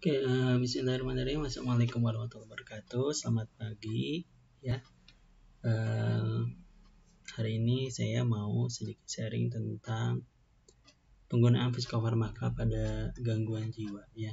Oke, bismillahirrahmanirrahim. Assalamualaikum warahmatullahi wabarakatuh. Selamat pagi, ya. Hari ini saya mau sedikit sharing tentang penggunaan psikofarmaka pada gangguan jiwa, ya.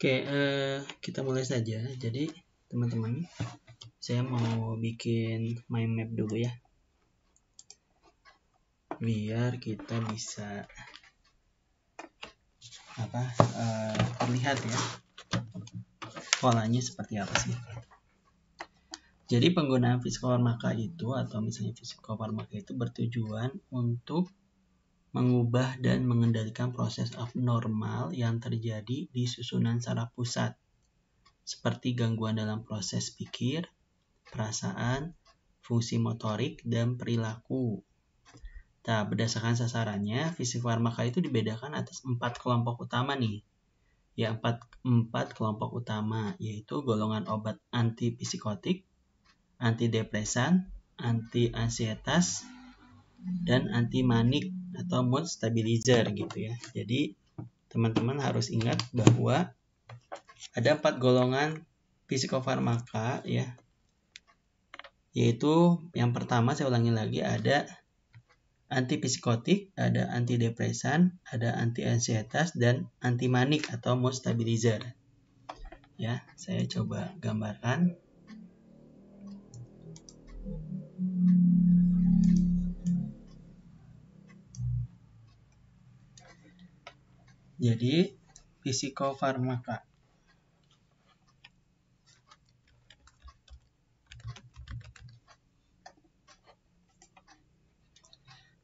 Oke, kita mulai saja. Jadi, teman-teman, saya mau bikin mind map dulu ya, biar kita bisa terlihat ya polanya seperti apa sih. Jadi penggunaan psikofarmaka itu atau misalnya psikofarmaka itu bertujuan untuk mengubah dan mengendalikan proses abnormal yang terjadi di susunan saraf pusat, seperti gangguan dalam proses pikir, perasaan, fungsi motorik, dan perilaku. Nah, berdasarkan sasarannya, psikofarmaka itu dibedakan atas 4 kelompok utama nih. Ya, 4 kelompok utama, yaitu golongan obat antipsikotik, antidepresan, anti-ansietas, dan anti-manik atau mood stabilizer gitu ya. Jadi teman-teman harus ingat bahwa ada 4 golongan psikofarmaka ya. Yaitu yang pertama, saya ulangi lagi, ada antipsikotik, ada antidepresan, ada anti-ansietas, dan anti-manik atau mood stabilizer. Ya, saya coba gambarkan. Jadi, psikofarmaka.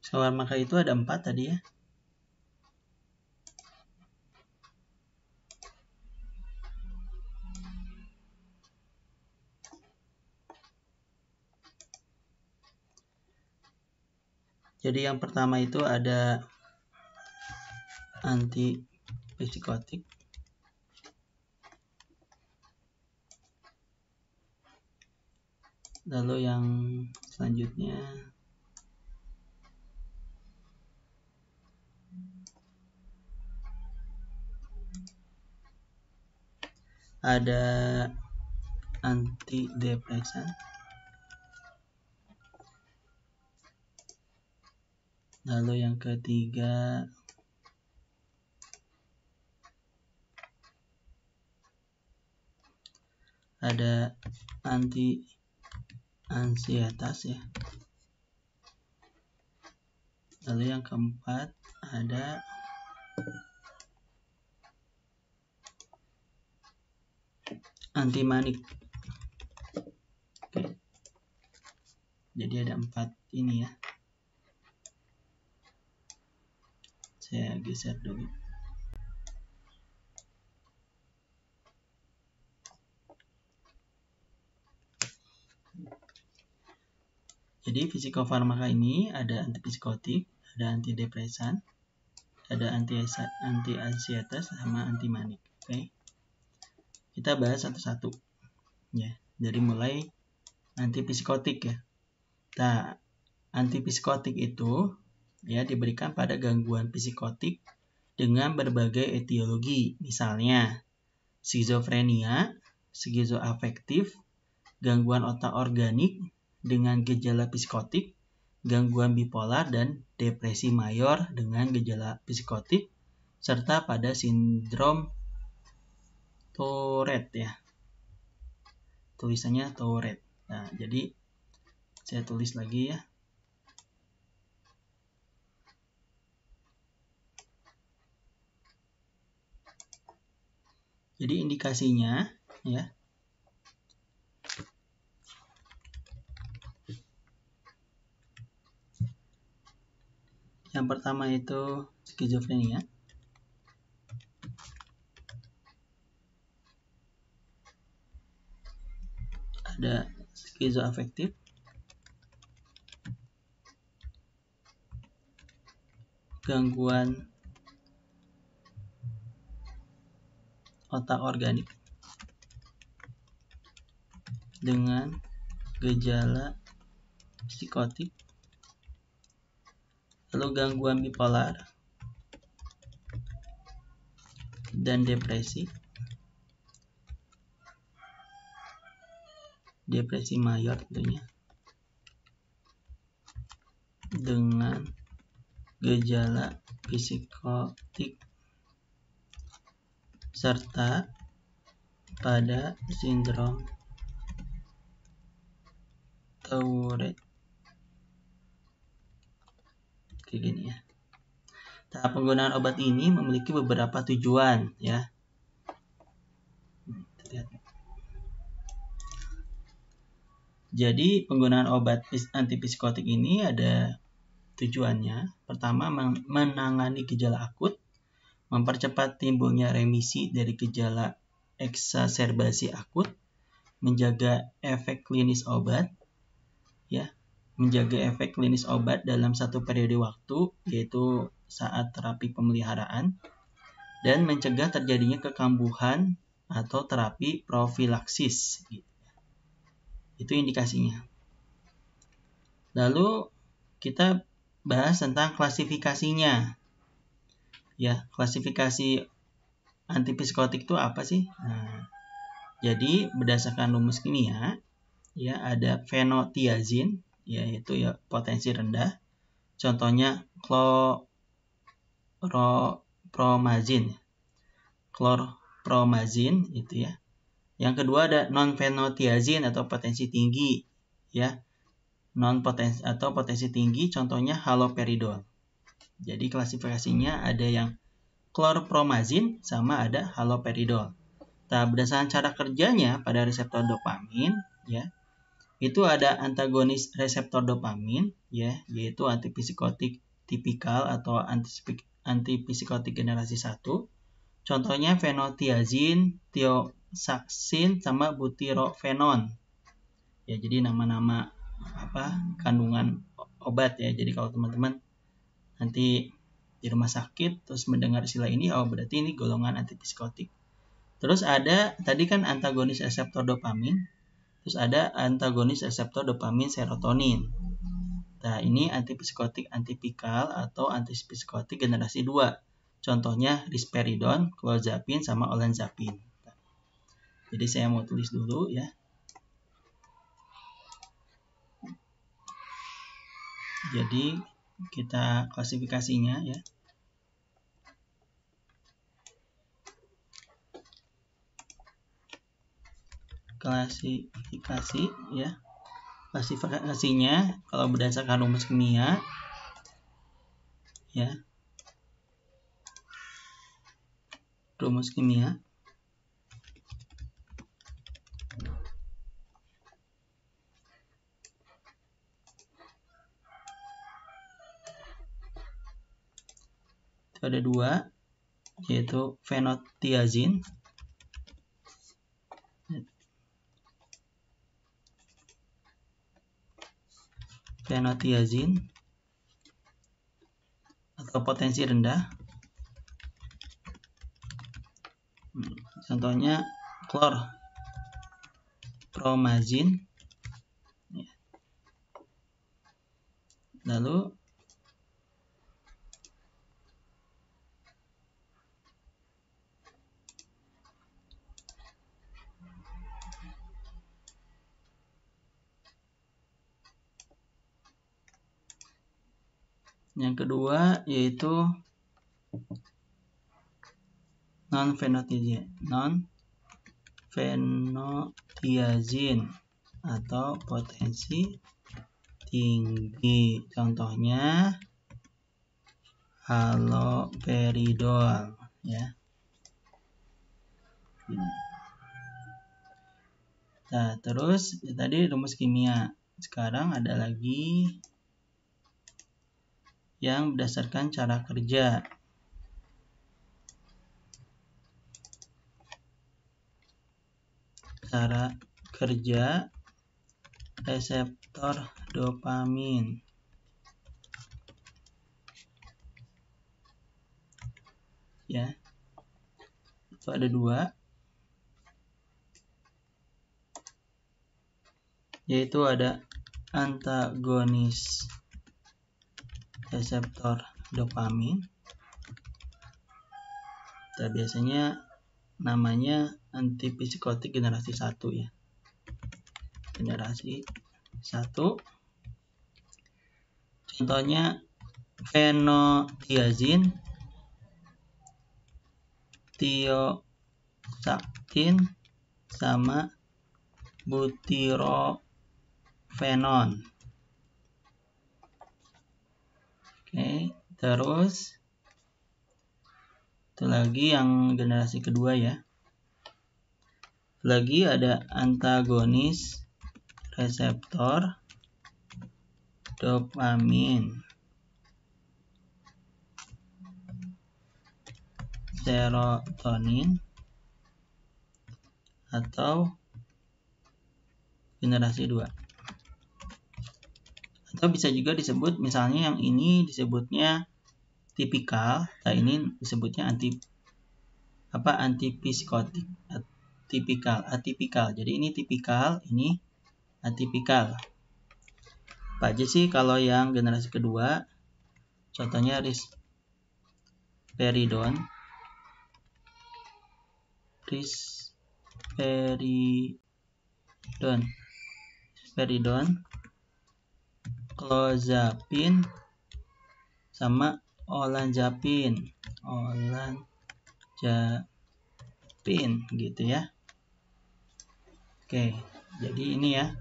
Psikofarmaka itu ada 4 tadi ya. Jadi yang pertama itu ada antipsikotik. Lalu yang selanjutnya ada antidepresan. Lalu yang ketiga ada anti-ansietas ya. Lalu yang keempat ada anti-manik. Oke. Jadi ada 4 ini ya. Saya geser dulu. Jadi psikofarmaka ini ada antipsikotik, ada antidepresan, ada anti-ansietas sama anti-manik. Oke. Kita bahas satu-satu. Ya, dari mulai antipsikotik ya. Nah, antipsikotik itu ya diberikan pada gangguan psikotik dengan berbagai etiologi, misalnya skizofrenia, skizoafektif, gangguan otak organik dengan gejala psikotik, gangguan bipolar dan depresi mayor dengan gejala psikotik, serta pada sindrom Tourette ya. Tulisannya Tourette. Nah, jadi saya tulis lagi ya. Jadi indikasinya ya. Yang pertama itu skizofrenia. Ada skizoafektif. gangguan otak organik dengan gejala psikotik, lalu gangguan bipolar dan depresi mayor tentunya, dengan gejala psikotik serta pada sindrom Tourette. Kayak gini ya. Tahap penggunaan obat ini memiliki beberapa tujuan ya. Jadi penggunaan obat antipsikotik ini ada tujuannya. Pertama, menangani gejala akut, mempercepat timbulnya remisi dari gejala eksaserbasi akut, menjaga efek klinis obat, ya, menjaga efek klinis obat dalam satu periode waktu, yaitu saat terapi pemeliharaan, dan mencegah terjadinya kekambuhan atau terapi profilaksis. Itu indikasinya. Lalu kita bahas tentang klasifikasinya. Ya, klasifikasi antipsikotik itu apa sih? Nah, jadi berdasarkan rumus kimia, ya ada fenotiazin, yaitu ya potensi rendah. Contohnya chlorpromazin itu ya. Yang kedua ada non-fenotiazin atau potensi tinggi, ya. Non-potensi atau potensi tinggi, contohnya haloperidol. Jadi klasifikasinya ada yang chlorpromazin sama ada haloperidol. Nah, berdasarkan cara kerjanya pada reseptor dopamin, ya, itu ada antagonis reseptor dopamin, ya, yaitu antipsikotik tipikal atau antipsikotik generasi 1. Contohnya fenotiazin, thiosaksin, sama butirofenon. Ya, jadi nama-nama kandungan obat ya. Jadi kalau teman-teman nanti di rumah sakit terus mendengar istilah ini, oh berarti ini golongan antipsikotik. Terus ada tadi kan antagonis reseptor dopamin, terus ada antagonis reseptor dopamin serotonin. Nah, ini antipsikotik antipikal atau antipsikotik generasi 2. Contohnya risperidon, clozapine, sama olanzapine. Jadi saya mau tulis dulu ya. Jadi kita klasifikasinya ya. Klasifikasi ya. Klasifikasinya kalau berdasarkan rumus kimia ya. Rumus kimia itu ada 2, yaitu fenotiazin atau potensi rendah. Contohnya chlorpromazin. Lalu yang kedua yaitu non-fenotiazin atau potensi tinggi. Contohnya haloperidol ya. Nah, terus tadi rumus kimia. Sekarang ada lagi yang berdasarkan cara kerja. Cara kerja reseptor dopamin. ya. Itu ada 2, yaitu ada antagonis reseptor dopamin. Kita biasanya namanya antipsikotik generasi 1 ya. Generasi 1. Contohnya fenotiazin, tiosaktin, sama butirofenon. Oke, terus itu lagi yang generasi kedua ya. Lagi ada antagonis reseptor dopamin, serotonin, atau generasi 2. Atau bisa juga disebut, misalnya yang ini disebutnya tipikal, nah ini disebutnya antipsikotik, atipikal. Jadi ini tipikal, ini atipikal. Apa aja sih kalau yang generasi kedua? Contohnya risperidon, clozapine, sama olanzapine gitu ya. Oke, jadi ini ya.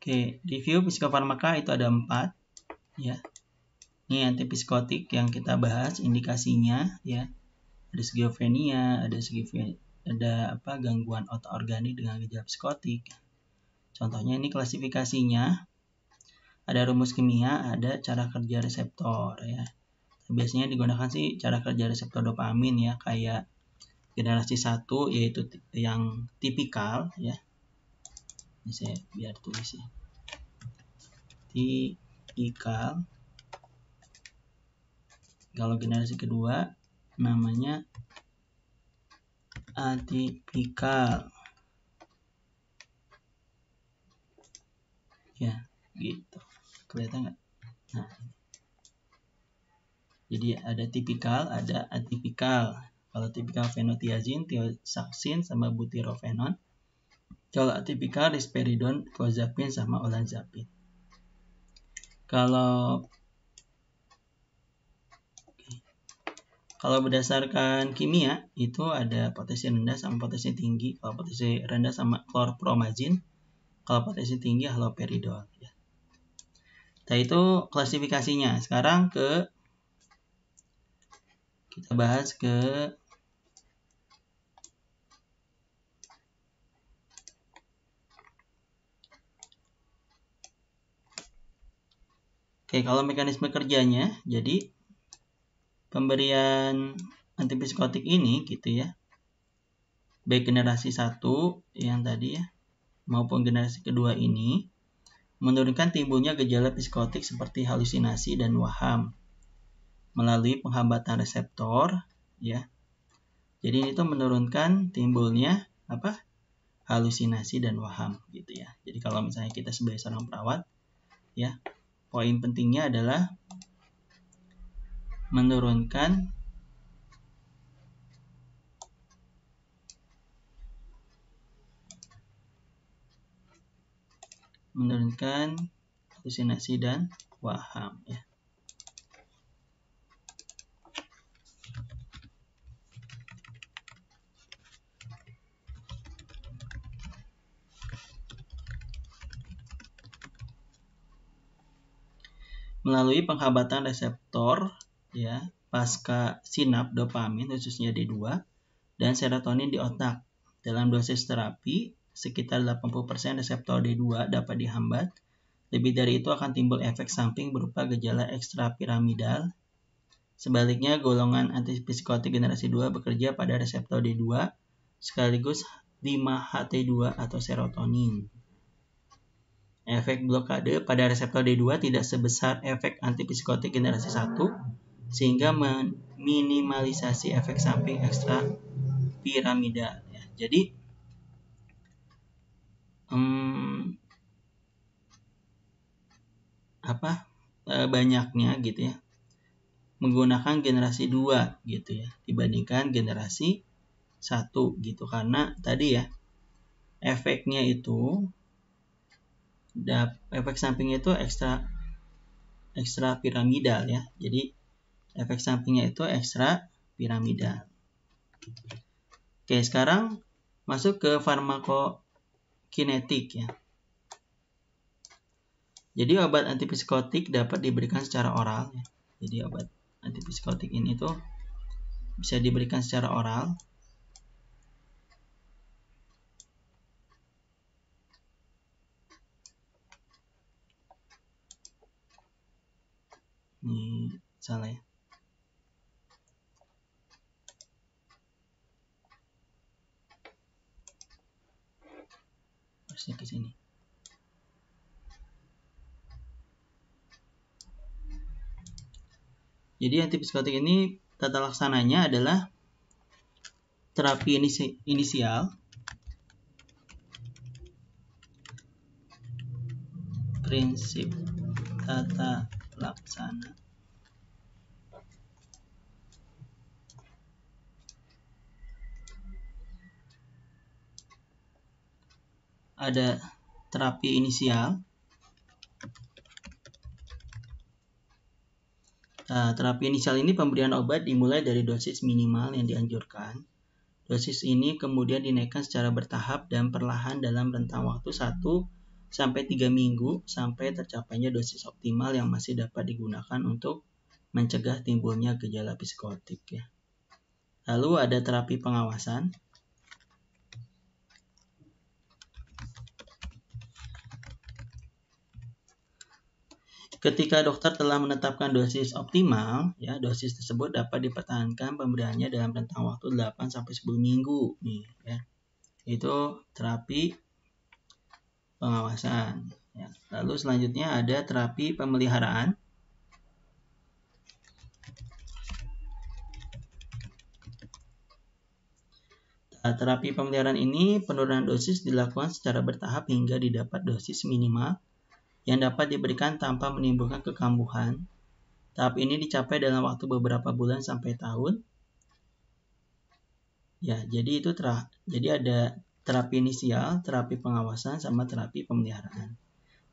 Oke, review psikofarmaka itu ada 4 ya. Ini antipsikotik yang kita bahas indikasinya ya. Ada skizofrenia, ada gangguan otoorganik dengan gejala psikotik. Contohnya ini klasifikasinya. Ada rumus kimia, ada cara kerja reseptor ya. Biasanya digunakan sih cara kerja reseptor dopamin ya, kayak generasi 1 yaitu yang tipikal ya. Ini saya biar tulis ya. Tipikal. Kalau generasi kedua namanya atipikal. Ya, gitu. Kelihatan nggak? Nah, jadi ada tipikal, ada atipikal. Kalau tipikal fenotiazin, tiosaktin, sama butirofenon. Kalau atipikal risperidon, clozapine, sama olanzapine. Kalau berdasarkan kimia itu ada potensi rendah sama potensi tinggi. Kalau potensi rendah sama chlorpromazine, kalau potensi tinggi haloperidol. Ya. Nah itu klasifikasinya. Sekarang kita bahas ke kalau mekanisme kerjanya, jadi pemberian antipsikotik ini gitu ya, baik generasi 1 yang tadi ya, maupun generasi kedua ini menurunkan timbulnya gejala psikotik seperti halusinasi dan waham melalui penghambatan reseptor ya. Jadi itu menurunkan timbulnya halusinasi dan waham gitu ya. Jadi kalau misalnya kita sebagai seorang perawat ya, poin pentingnya adalah menurunkan halusinasi dan waham ya. Melalui penghambatan reseptor ya, pasca sinap dopamin khususnya D2 dan serotonin di otak. Dalam dosis terapi sekitar 80% reseptor D2 dapat dihambat. Lebih dari itu akan timbul efek samping berupa gejala ekstrapiramidal. Sebaliknya, golongan antipsikotik generasi 2 bekerja pada reseptor D2 sekaligus 5-HT2 atau serotonin. Efek blokade pada reseptor D2 tidak sebesar efek antipsikotik generasi 1 sehingga meminimalisasi efek samping ekstra piramidal. Ya. Jadi banyaknya gitu ya menggunakan generasi 2 gitu ya dibandingkan generasi 1 gitu, karena tadi ya efeknya itu efek sampingnya itu ekstra piramidal ya. Jadi efek sampingnya itu ekstra piramidal. Oke, sekarang masuk ke farmakokinetik ya. Jadi obat antipsikotik dapat diberikan secara oral ya. Jadi obat antipsikotik ini tuh bisa diberikan secara oral. Ini salah ya. Harusnya ke sini. Jadi antipsikotik ini tata laksananya adalah terapi inisial, prinsip tata laksana. Ada terapi inisial. Nah, terapi inisial ini pemberian obat dimulai dari dosis minimal yang dianjurkan. Dosis ini kemudian dinaikkan secara bertahap dan perlahan dalam rentang waktu 1-3 minggu sampai tercapainya dosis optimal yang masih dapat digunakan untuk mencegah timbulnya gejala psikotik ya. Lalu ada terapi pengawasan. Ketika dokter telah menetapkan dosis optimal, ya, dosis tersebut dapat dipertahankan pemberiannya dalam rentang waktu 8-10 minggu nih, ya. Itu terapi pengawasan, ya. Lalu selanjutnya ada terapi pemeliharaan. Nah, terapi pemeliharaan ini penurunan dosis dilakukan secara bertahap hingga didapat dosis minimal yang dapat diberikan tanpa menimbulkan kekambuhan. Tahap ini dicapai dalam waktu beberapa bulan sampai tahun. Ya, jadi itu jadi ada terapi inisial, terapi pengawasan, sama terapi pemeliharaan.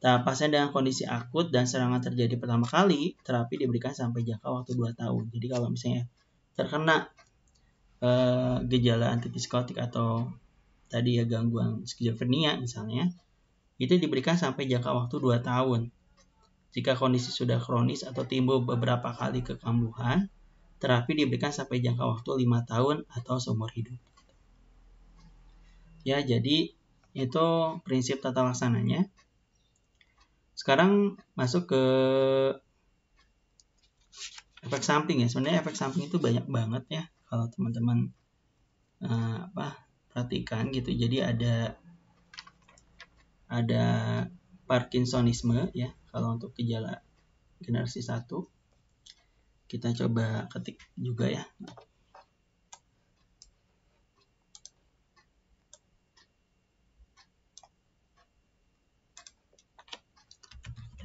Pasien dengan kondisi akut dan serangan terjadi pertama kali, terapi diberikan sampai jangka waktu 2 tahun. Jadi kalau misalnya terkena gejala antipsikotik atau tadi ya gangguan skizofrenia misalnya, itu diberikan sampai jangka waktu 2 tahun. Jika kondisi sudah kronis atau timbul beberapa kali kekambuhan, terapi diberikan sampai jangka waktu 5 tahun atau seumur hidup. Ya, jadi itu prinsip tata laksananya. Sekarang masuk ke efek samping ya. Sebenarnya efek samping itu banyak banget ya kalau teman-teman perhatikan gitu. Jadi ada Parkinsonisme ya. Kalau untuk gejala generasi 1 kita coba ketik juga ya.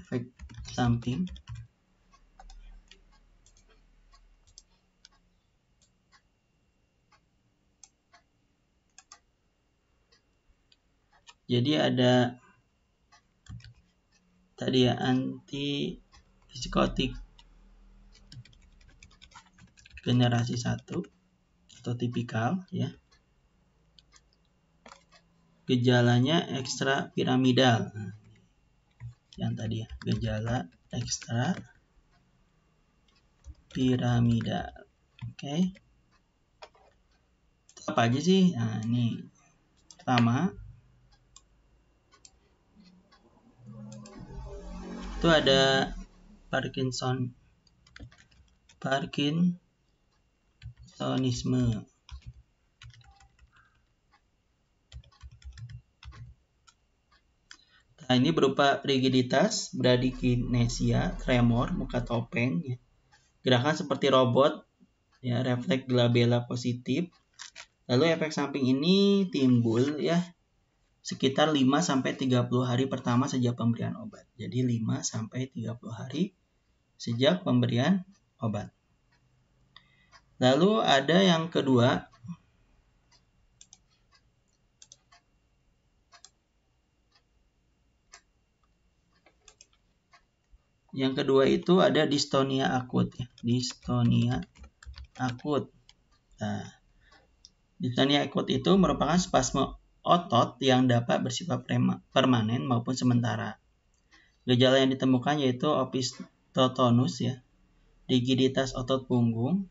Efek samping. Jadi ada tadi ya antipsikotik generasi 1 atau tipikal ya. Gejalanya ekstra piramidal. Nah, yang tadi ya, gejala ekstra piramidal. Oke. Apa aja sih? Nah, ini pertama itu ada Parkinsonisme. Nah, ini berupa rigiditas, bradykinesia, tremor, muka topeng, ya. gerakan seperti robot, ya, refleks glabella positif. Lalu efek samping ini timbul ya sekitar 5-30 hari pertama sejak pemberian obat. Jadi 5-30 hari sejak pemberian obat. Lalu ada yang kedua, itu ada distonia akut. Distonia akut. Nah, distonia akut itu merupakan spasme otot yang dapat bersifat permanen maupun sementara. Gejala yang ditemukan yaitu opistotonus, ya, rigiditas otot punggung,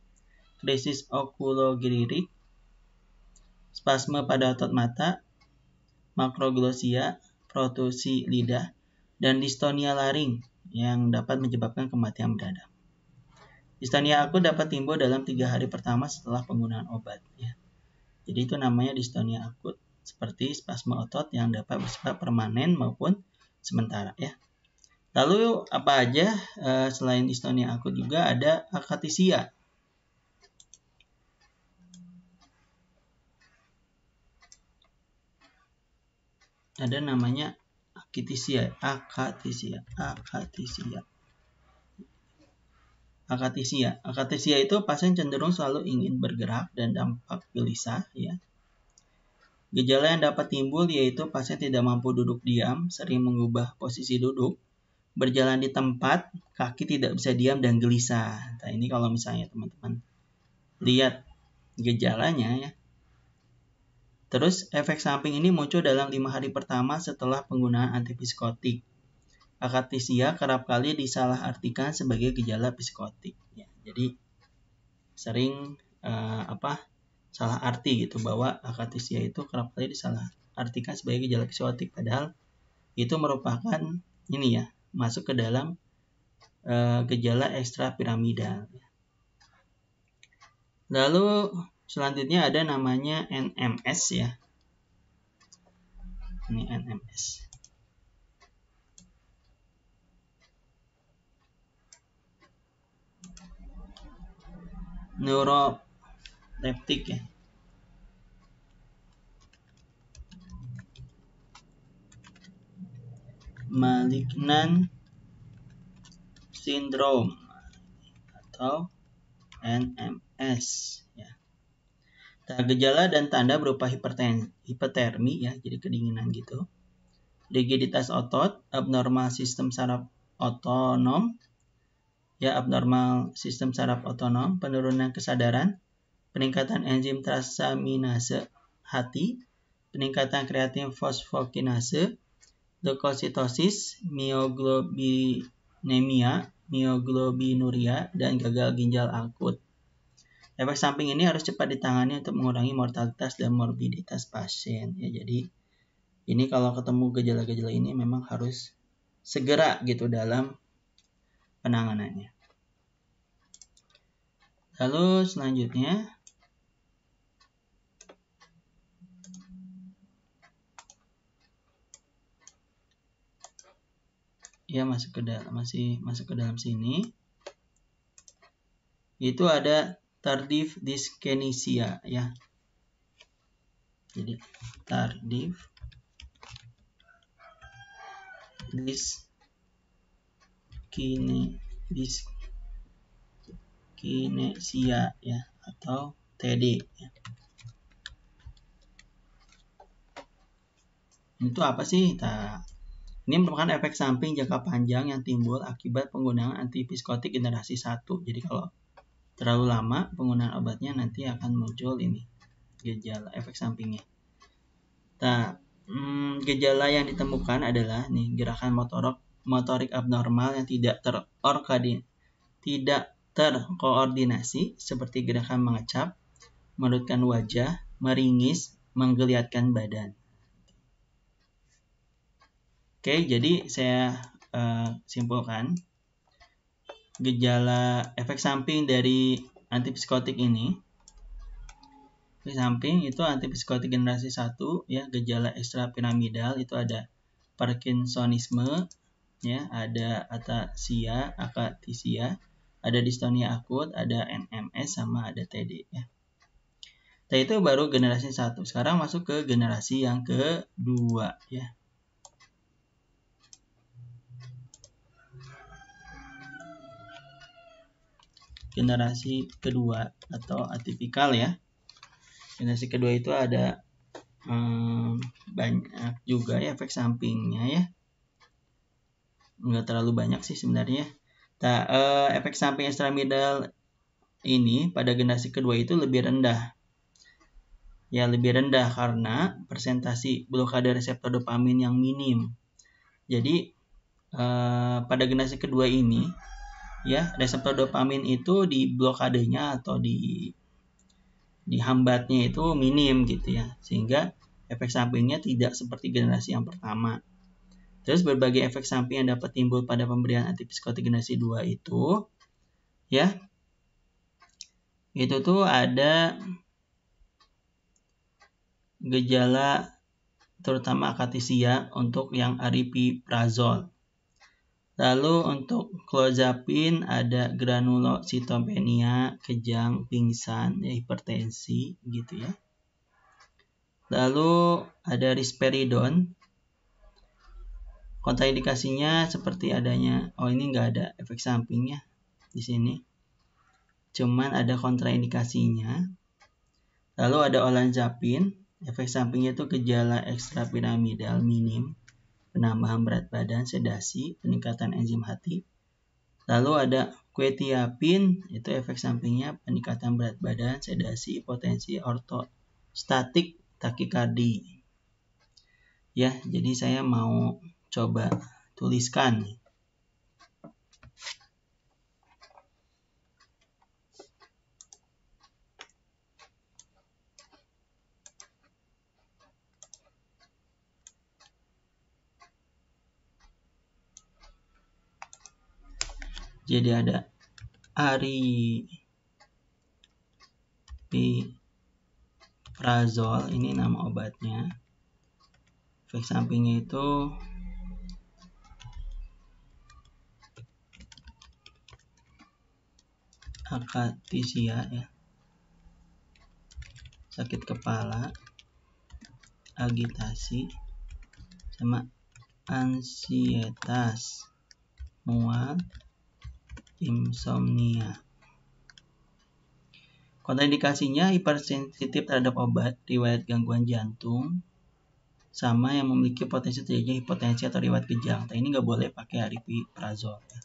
krisis okulogririk, spasme pada otot mata, makroglosia, protusi lidah, dan distonia laring yang dapat menyebabkan kematian mendadak. Distonia akut dapat timbul dalam 3 hari pertama setelah penggunaan obat. Ya. Jadi itu namanya distonia akut, seperti spasme otot yang dapat bersifat permanen maupun sementara. Ya. Lalu apa aja selain distonia akut juga ada akatisia. Ada namanya akatisia. Akatisia itu pasien cenderung selalu ingin bergerak dan tampak gelisah, ya. Gejala yang dapat timbul yaitu pasien tidak mampu duduk diam, sering mengubah posisi duduk, berjalan di tempat, kaki tidak bisa diam dan gelisah. Nah, ini kalau misalnya teman-teman lihat gejalanya, ya. Terus efek samping ini muncul dalam 5 hari pertama setelah penggunaan antipsikotik. Akatisia kerap kali disalahartikan sebagai gejala psikotik. Ya, jadi sering salah arti gitu bahwa akatisia itu kerap kali disalahartikan sebagai gejala psikotik, padahal itu merupakan masuk ke dalam gejala ekstrapiramidal. Lalu selanjutnya ada namanya NMS, ya. Ini NMS. Neuroleptik, ya. Malignant syndrome atau NMS, ya. Nah, gejala dan tanda berupa hipotermi, ya, jadi kedinginan gitu. Rigiditas otot, abnormal sistem saraf otonom, ya, abnormal sistem saraf otonom, penurunan kesadaran, peningkatan enzim transaminase hati, peningkatan kreatin fosfokinase, leukositosis, mioglobinemia, mioglobinuria, dan gagal ginjal akut. Efek samping ini harus cepat ditangani untuk mengurangi mortalitas dan morbiditas pasien. Ya, jadi ini kalau ketemu gejala-gejala ini memang harus segera gitu dalam penanganannya. Lalu selanjutnya ya masuk ke dalam sini. Itu ada tardive dyskinesia, ya. Jadi tardive dyskinesia, ya, atau TD, ya. Itu apa sih? Ini merupakan efek samping jangka panjang yang timbul akibat penggunaan antipsikotik generasi 1. Jadi kalau terlalu lama penggunaan obatnya nanti akan muncul ini gejala efek sampingnya. Nah, gejala yang ditemukan adalah gerakan motorik abnormal yang tidak terkoordinasi seperti gerakan mengecap, merutkan wajah, meringis, menggeliatkan badan. Oke, jadi saya simpulkan gejala efek samping dari antipsikotik ini. Efek samping itu antipsikotik generasi 1, ya, gejala ekstrapiramidal itu ada Parkinsonisme, ya, ada akatisia, ada distonia akut, ada NMS, sama ada TD ya. Nah, itu baru generasi 1. Sekarang masuk ke generasi yang kedua ya. Generasi kedua atau atipikal ya. Generasi kedua itu ada banyak juga ya efek sampingnya ya. Nggak terlalu banyak sih sebenarnya. Nah, efek samping ekstramidal ini pada generasi kedua itu lebih rendah. Ya, lebih rendah karena persentase blokade reseptor dopamin yang minim. Jadi pada generasi kedua ini ya, reseptor dopamin itu di blokadenya atau dihambatnya itu minim gitu ya. Sehingga efek sampingnya tidak seperti generasi yang pertama. Terus berbagai efek samping yang dapat timbul pada pemberian antipsikotik generasi 2 itu ya, itu tuh ada gejala terutama akatisia untuk yang aripiprazol. Lalu untuk clozapine ada granulositopenia, kejang, pingsan, ya, hipertensi gitu ya. Lalu ada risperidon. Kontraindikasinya seperti adanya, ini nggak ada efek sampingnya di sini, cuman ada kontraindikasinya. Lalu ada olanzapine, efek sampingnya itu gejala ekstrapiramidal minim, penambahan berat badan, sedasi, peningkatan enzim hati. Lalu ada quetiapine, itu efek sampingnya peningkatan berat badan, sedasi, hipotensi, ortostatik, takikardi. Ya, jadi saya mau coba tuliskan. Jadi ada aripiprazol, ini nama obatnya. Efek sampingnya itu akatisia ya, sakit kepala, agitasi, sama ansietas, mual, insomnia. Kontraindikasinya hipersensitif terhadap obat, riwayat gangguan jantung, sama yang memiliki potensi terjadinya hipotensi atau riwayat kejang. Nah, ini nggak boleh pakai aripiprazol ya.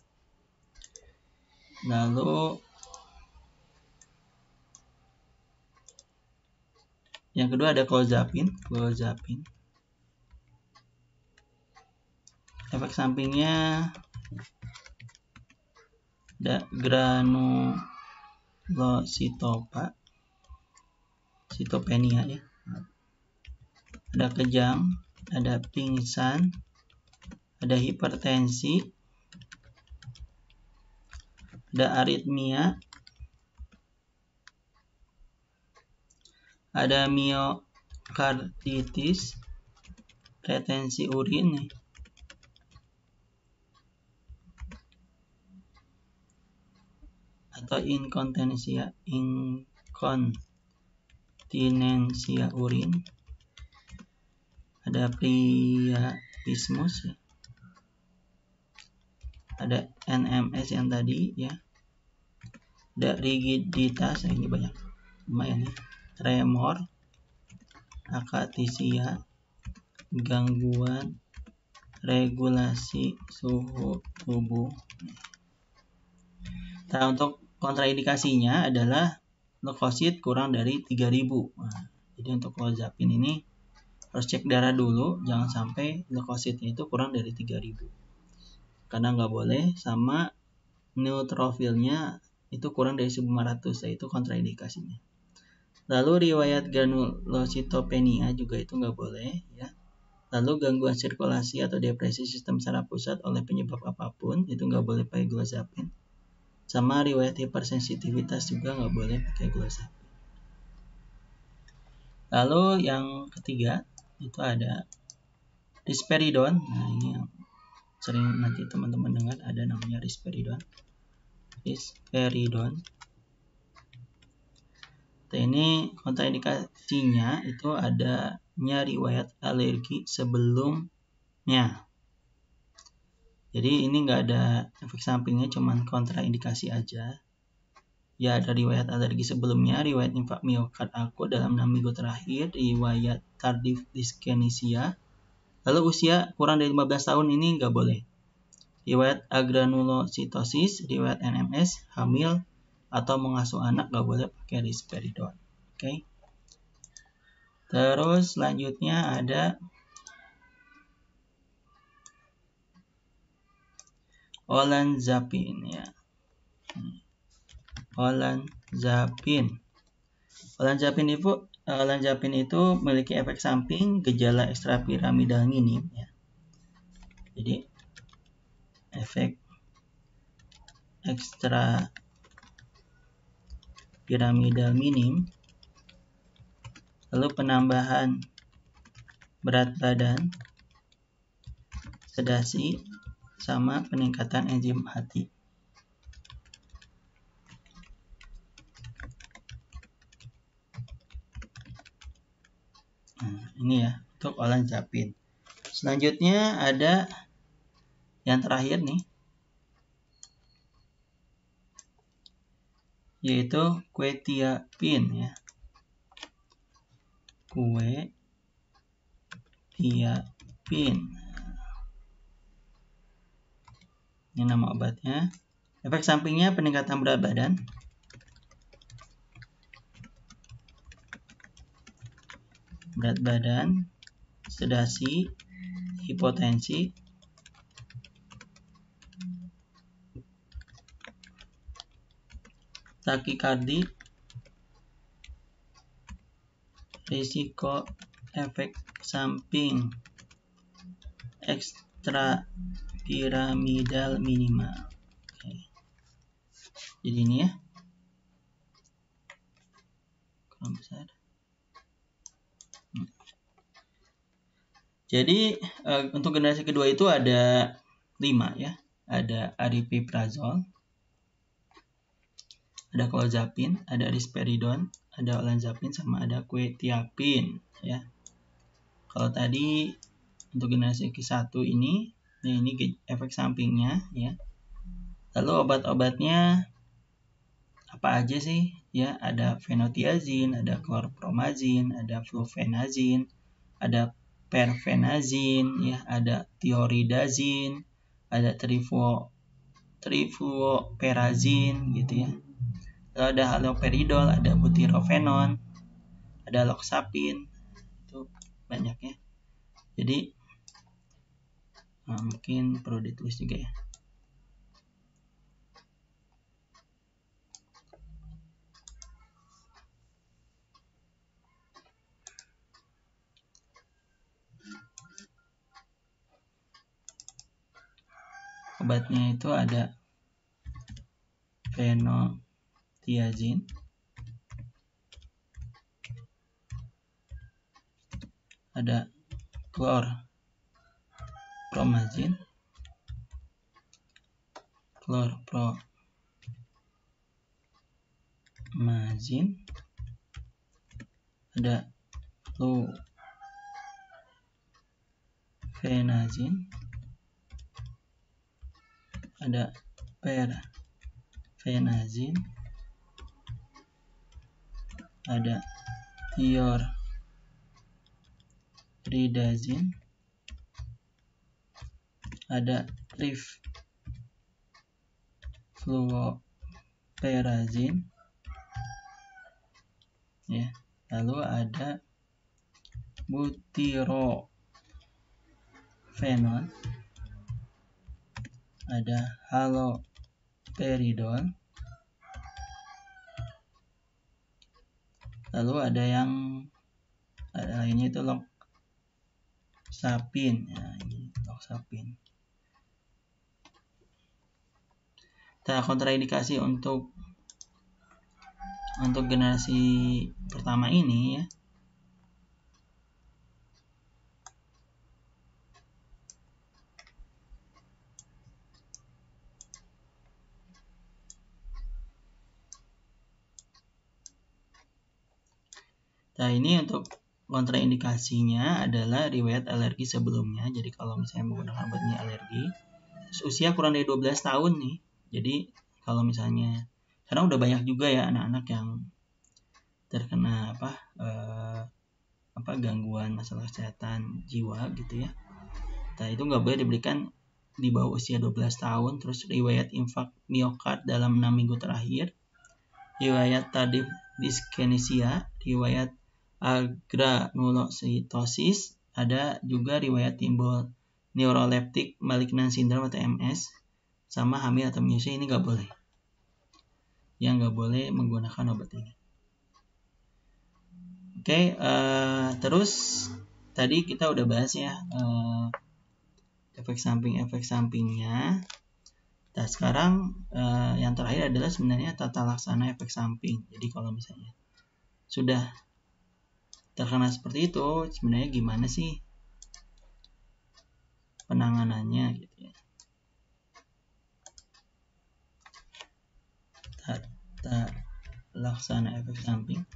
Lalu yang kedua ada clozapine. Efek sampingnya ada granulositopenia ya. Ada kejang, ada pingsan, ada hipertensi, ada aritmia, ada miokarditis, retensi urin nih. Atau inkontinensia urin. Ada priapismus ya. Ada NMS yang tadi ya. Ada rigiditas, ini banyak lumayan ya. Tremor, akatisia, gangguan regulasi suhu tubuh. Nah, untuk kontraindikasinya adalah leukosit kurang dari 3000. Nah, jadi untuk clozapine ini harus cek darah dulu, jangan sampai leukositnya itu kurang dari 3000. Karena nggak boleh, sama neutrofilnya itu kurang dari 1500, itu kontraindikasinya. Lalu riwayat granulositopenia juga itu nggak boleh ya. Lalu gangguan sirkulasi atau depresi sistem saraf pusat oleh penyebab apapun, itu nggak boleh pakai clozapine. Sama riwayat hipersensitivitas juga nggak boleh pakai clozapine. Lalu yang ketiga itu ada risperidon. Nah, ini yang sering nanti teman-teman dengar, ada namanya risperidon. risperidone. Ini kontraindikasinya itu adanya riwayat alergi sebelumnya. Jadi ini nggak ada efek sampingnya, cuman kontraindikasi aja. Ya, ada riwayat alergi sebelumnya, riwayat infak miokard akut dalam 6 minggu terakhir, riwayat tardif dyskinesia. Lalu usia kurang dari 15 tahun ini nggak boleh. Riwayat agranulositosis, riwayat NMS, hamil, atau mengasuh anak nggak boleh pakai risperidone. Oke. Terus selanjutnya ada olanzapine ya. Olanzapine itu memiliki efek samping gejala ekstrapiramidal minim ya. Jadi efek ekstrapiramidal minim, lalu penambahan berat badan, sedasi, sama peningkatan enzim hati. Nah, ini ya untuk olanzapine. Selanjutnya ada yang terakhir nih, yaitu quetiapine ya. Quetiapine. Ini nama obatnya. Efek sampingnya peningkatan berat badan, sedasi, hipotensi, takikardi, risiko efek samping ekstrapiramidal minimal. Oke. Jadi ini ya. Kurang besar. Jadi untuk generasi kedua itu ada 5 ya. Ada aripiprazol, ada clozapine, ada risperidone, ada olanzapine, sama ada quetiapine ya. Kalau tadi untuk generasi ke-1 ini efek sampingnya ya. Lalu obat-obatnya apa aja sih? Ya, ada fenotiazin, ada chlorpromazin, ada flufenazin, ada perfenazin ya, ada thioridazin, ada trifluoperazin gitu ya. Lalu ada haloperidol, ada butirofenon, ada loxapin. Itu banyak ya. Jadi mungkin perlu ditulis juga ya. Obatnya itu ada fenotiazin, ada chlorpromazin, ada flufenazin, ada perfenazin, ada thioridazin, ada trifluoperazin ya. Lalu ada butirofenon, ada haloperidol, lalu ada lainnya itu loxapin ya, ini loxapin. Nah, kontraindikasi untuk generasi pertama ini ya. Nah, ini untuk kontraindikasinya adalah riwayat alergi sebelumnya. Jadi kalau misalnya menggunakan obat ini alergi, usia kurang dari 12 tahun nih. Jadi kalau misalnya sekarang udah banyak juga ya anak-anak yang terkena gangguan masalah kesehatan jiwa gitu ya. Nah, itu nggak boleh diberikan di bawah usia 12 tahun. Terus riwayat infak miokard dalam 6 minggu terakhir, riwayat tardif dyskinesia, riwayat agranulositosis, ada juga riwayat timbul neuroleptic malignant syndrome atau MS, sama hamil atau menyusui. Ini nggak boleh. Yang nggak boleh menggunakan obat ini. Oke, terus tadi kita udah bahas ya efek sampingnya. Nah, sekarang yang terakhir adalah sebenarnya tata laksana efek samping. Jadi kalau misalnya sudah terkena seperti itu, sebenarnya gimana sih penanganannya gitu ya. Tata laksana efek samping.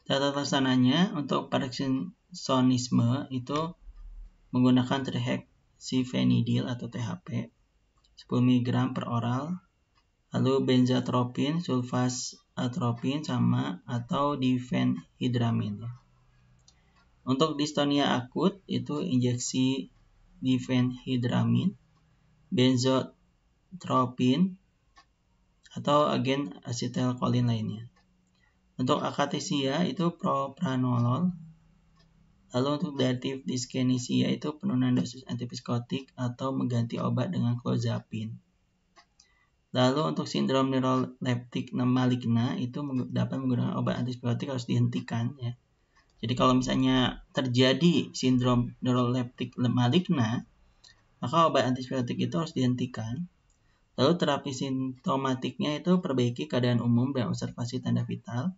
Tata laksananya untuk parkinsonisme itu menggunakan trihexyphenidyl atau THP 10 mg per oral, lalu benzatropin, sulfasatropin sama atau difenhidramin. Untuk distonia akut itu injeksi difenhidramin, benzotropin atau agen asetilkolin lainnya. Untuk akatesia itu propranolol. Lalu untuk dilatif dyskinesia itu penurunan dosis antipsikotik atau mengganti obat dengan clozapine. Lalu untuk sindrom neuroleptik maligna itu dapat menggunakan obat antipsikotik harus dihentikan ya. Jadi kalau misalnya terjadi sindrom neuroleptik maligna, maka obat antipsikotik itu harus dihentikan. Lalu terapi simptomatiknya itu perbaiki keadaan umum dan observasi tanda vital.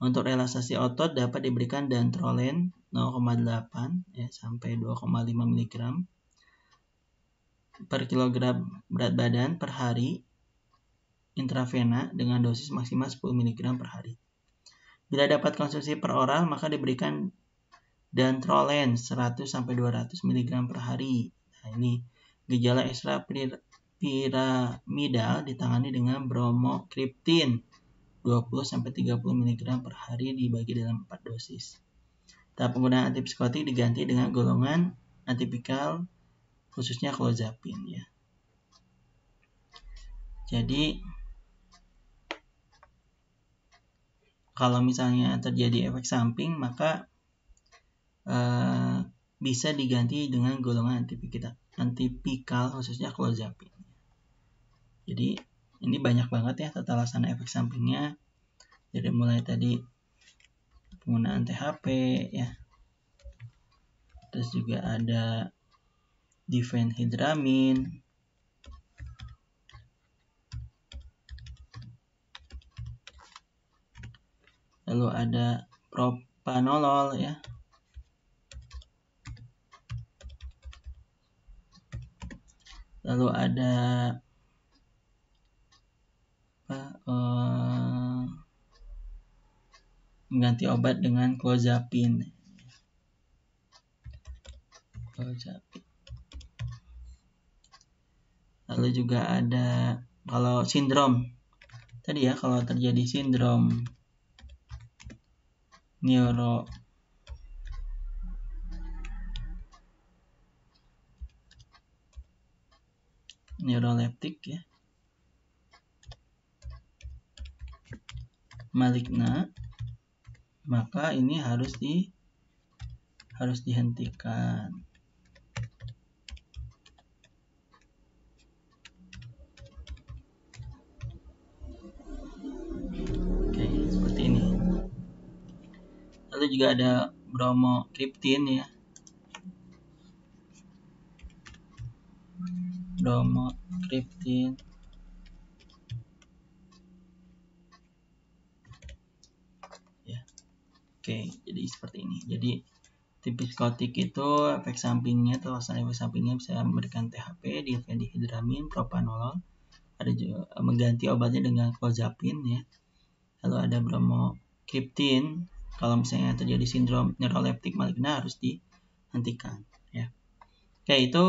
Untuk relaksasi otot dapat diberikan dantrolen 0,8 ya, sampai 2,5 mg per kilogram berat badan per hari intravena dengan dosis maksimal 10 mg per hari. Bila dapat konsumsi per oral, maka diberikan dantrolen 100 sampai 200 mg per hari. Nah, ini gejala ekstrapiramidal ditangani dengan bromokriptin 20 sampai 30 mg per hari dibagi dalam 4 dosis. Tahap penggunaan antipsikotik diganti dengan golongan atipikal khususnya clozapine ya. Jadi kalau misalnya terjadi efek samping maka bisa diganti dengan golongan antipikal khususnya clozapine. Jadi ini banyak banget ya tata laksana efek sampingnya. Dari mulai tadi penggunaan THP ya. Terus juga ada difenhidramin. Lalu ada propranolol ya. Lalu ada mengganti obat dengan clozapine. Lalu juga ada kalau sindrom tadi ya, kalau terjadi sindrom neuroleptik ya maligna, maka ini harus dihentikan. Oke, seperti ini. Lalu juga ada bromokriptin ya. Bromokriptin ya. Oke, jadi seperti ini. Jadi antipsikotik itu efek sampingnya atau efek sampingnya bisa memberikan THP, difendihydramin, propanolol. Ada juga mengganti obatnya dengan clozapine ya. Lalu ada bromokriptin. Kalau misalnya terjadi sindrom neuroleptik maligna harus dihentikan ya. Oke, itu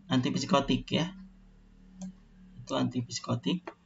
antipsikotik ya. Itu antipsikotik.